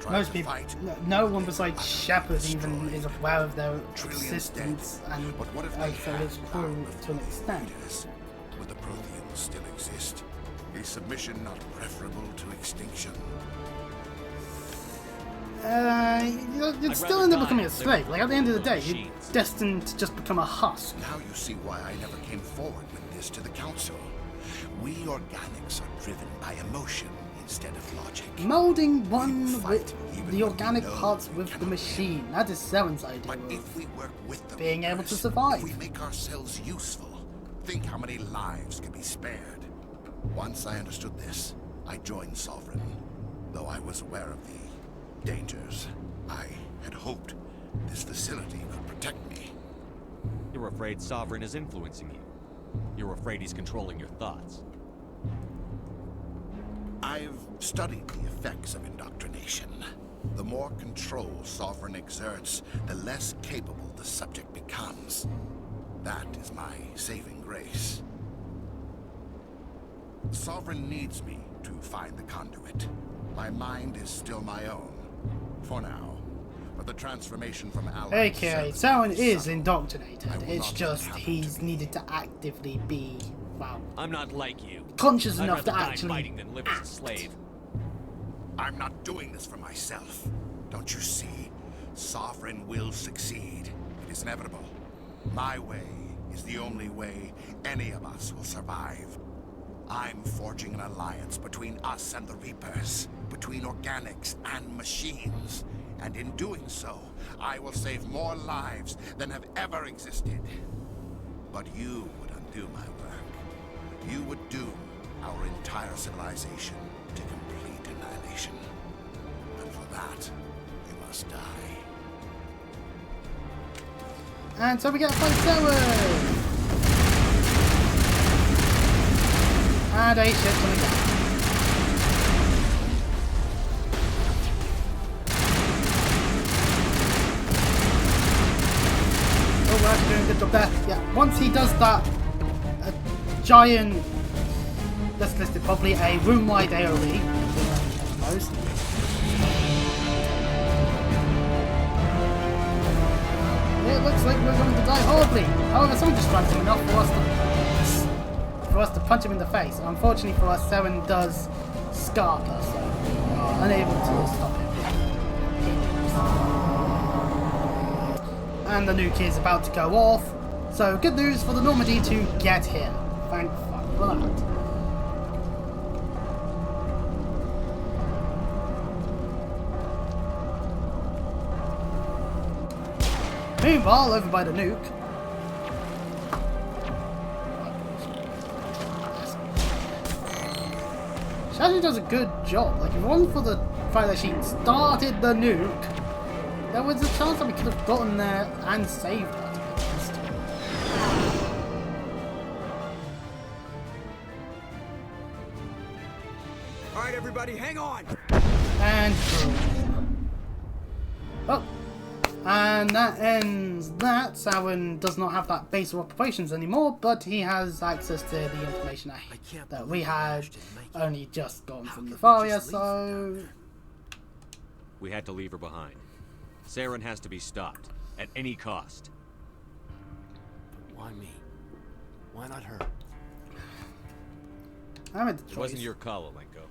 Most people, no one besides Shepard even is aware of their existence, and so his crew to an extent. Would the Protheans still exist? Is submission not preferable to extinction? You'd still end up becoming a slave. Like, at the end of the day, you're destined to just become a husk. Now you see why I never came forward with this to the council. We organics are driven by emotion instead of logic. Molding one with the organic parts with the machine. That is Seren's idea. But if we work with them, being able to survive. If we make ourselves useful, think how many lives can be spared. Once I understood this, I joined Sovereign, though I was aware of the dangers. I had hoped this facility could protect me. You're afraid Sovereign is influencing you. You're afraid he's controlling your thoughts. I've studied the effects of indoctrination. The more control Sovereign exerts, the less capable the subject becomes. That is my saving grace. Sovereign needs me to find the conduit. My mind is still my own, for now. But the transformation from ally Okay, Saren is indoctrinated. It's just he's needed to actively be, well, I'm not like you. Conscious I'd enough rather to die actually fighting than live as a slave. I'm not doing this for myself. Don't you see? Sovereign will succeed. It is inevitable. My way is the only way any of us will survive. I'm forging an alliance between us and the Reapers, between organics and machines. And in doing so, I will save more lives than have ever existed. But you would undo my work. You would doom our entire civilization to complete annihilation. And for that, you must die. And so we get 5 Saren! And a ship coming down. Oh, we're actually doing a good job there. Yeah, once he does that, a giant, let's list it properly, a room-wide AoE, I suppose. It looks like we're going to die horribly. However, someone distracts him enough for us to punch him in the face. Unfortunately for us, Saren does scarp us, so we are unable to stop him. And the nuke is about to go off. So good news for the Normandy to get here. Thank fuck for that. Meanwhile, over by the nuke. She actually does a good job. Like, if it wasn't for the fact that she started the nuke, there was a chance that we could have gotten there and saved her, to be honest. Alright, everybody, hang on! And oh, and that ends that. Saren does not have that base of operations anymore, but he has access to the information that we had only just gotten from Virmire, so we had to leave her behind. Saren has to be stopped at any cost. But why me? Why not her? I made the choice. It wasn't your call, Alenko.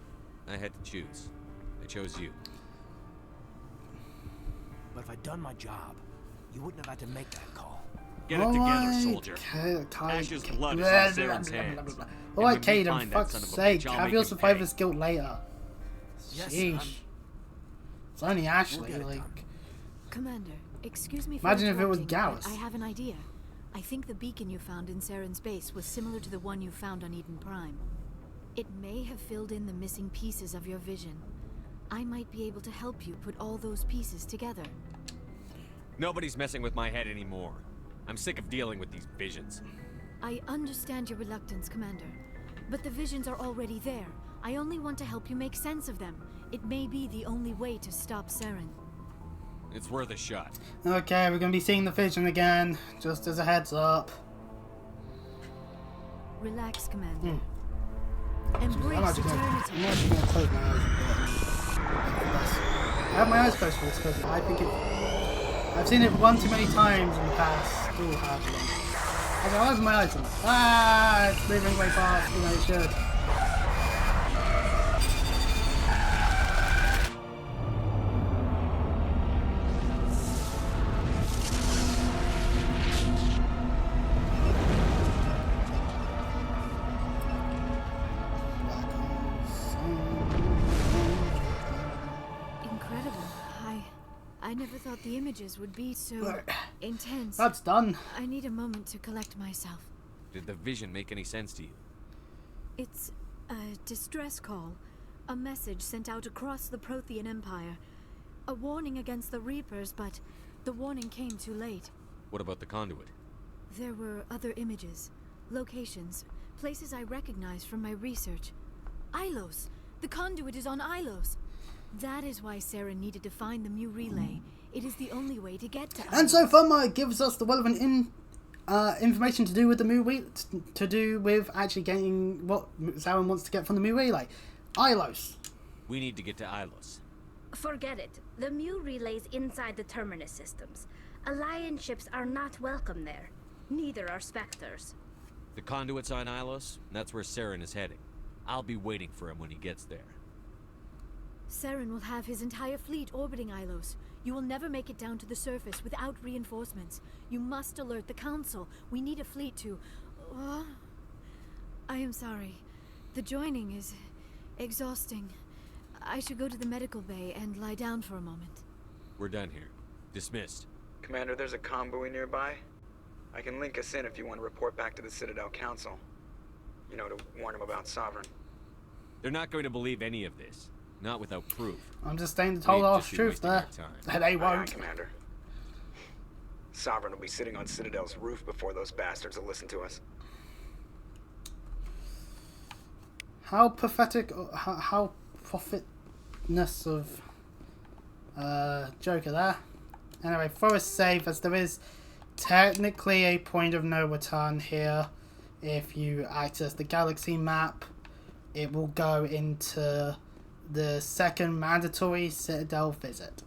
I had to choose. I chose you. But if I'd done my job, you wouldn't have had to make that call. Get it together, soldier. Ash's blood is on Saren's hands. Alright, Caden, fuck's sake. Have your survivor's guilt later. Yes, Sheesh. It's only Ashley, like. Commander, excuse me for imagine if it was interrupting, but Gallus. I have an idea. I think the beacon you found in Saren's base was similar to the one you found on Eden Prime. It may have filled in the missing pieces of your vision. I might be able to help you put all those pieces together. Nobody's messing with my head anymore. I'm sick of dealing with these visions. I understand your reluctance, Commander. But the visions are already there. I only want to help you make sense of them. It may be the only way to stop Saren. It's worth a shot. Okay, we're going to be seeing the vision again, just as a heads up. Relax, Commander. I'm actually going to close my eyes a bit. I have my eyes closed for this because I think I've seen it one too many times in the past. Ooh, hardly. I'll open my eyes. It's moving way fast, you know it should. thought the images would be so intense. That's done. I need a moment to collect myself. Did the vision make any sense to you? It's a distress call. A message sent out across the Prothean Empire. A warning against the Reapers, but the warning came too late. What about the conduit? There were other images, locations, places I recognized from my research. Ilos! The conduit is on Ilos! That is why Sarah needed to find the Mu relay. It is the only way to get to Ilos. And so Virmire gives us the relevant information to do with the Mu to do with actually getting what Sarah wants to get from the Mu relay. Ilos. We need to get to Ilos. Forget it. The Mu relay's inside the Terminus systems. Alliance ships are not welcome there. Neither are Spectres. The conduit's on Ilos, and that's where Saren is heading. I'll be waiting for him when he gets there. Saren will have his entire fleet orbiting Ilos. You will never make it down to the surface without reinforcements. You must alert the Council. We need a fleet to... I am sorry. The joining is exhausting. I should go to the medical bay and lie down for a moment. We're done here. Dismissed. Commander, there's a comm buoy nearby. I can link us in if you want to report back to the Citadel Council. You know, to warn them about Sovereign. They're not going to believe any of this. Not without proof. I'm just saying the total harsh truth there. They won't. Aye, Commander. Sovereign will be sitting on Citadel's roof before those bastards will listen to us. How pathetic, how profitness of Joker there. Anyway, for a save, as there is technically a point of no return here. If you access the galaxy map, it will go into the second mandatory Citadel visit.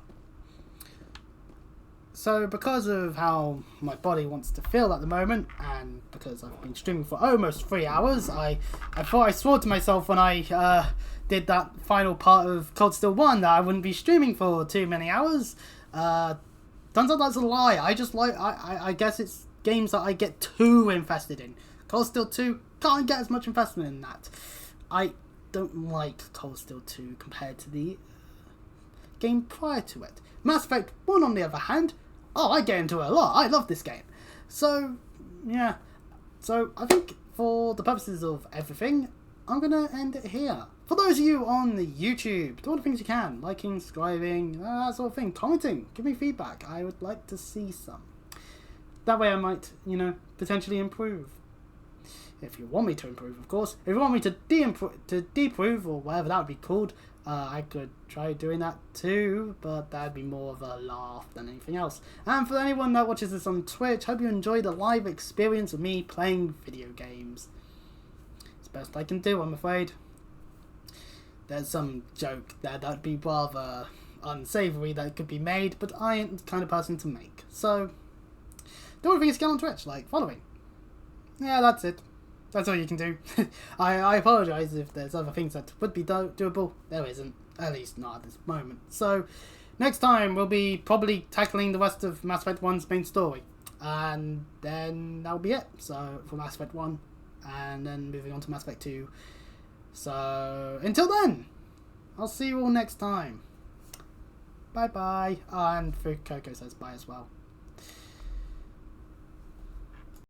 So because of how my body wants to feel at the moment, and because I've been streaming for almost 3 hours, I thought I swore to myself when I did that final part of Cold Steel 1 that I wouldn't be streaming for too many hours. Turns out that's a lie. I guess it's games that I get too invested in. Cold Steel 2 can't get as much investment in that. I don't like Cold Steel 2 compared to the game prior to it. Mass Effect 1 on the other hand, I get into it a lot. I love this game. So, yeah. So, I think for the purposes of everything, I'm going to end it here. For those of you on the YouTube, do all the things you can. Liking, subscribing, that sort of thing. Commenting, give me feedback. I would like to see some. That way I might, potentially improve. If you want me to improve, of course. If you want me to deprove, or whatever that would be called, I could try doing that too, but that'd be more of a laugh than anything else. And for anyone that watches this on Twitch, hope you enjoy the live experience of me playing video games. It's the best I can do, I'm afraid. There's some joke there that'd be rather unsavoury that could be made, but I ain't the kind of person to make. So, the only thing is get on Twitch, like following. Yeah, that's it. That's all you can do. I apologise if there's other things that would be doable. There isn't. At least not at this moment. So, next time we'll be probably tackling the rest of Mass Effect 1's main story. And then that'll be it. So, for Mass Effect 1. And then moving on to Mass Effect 2. So, until then, I'll see you all next time. Bye bye. And Coco says bye as well.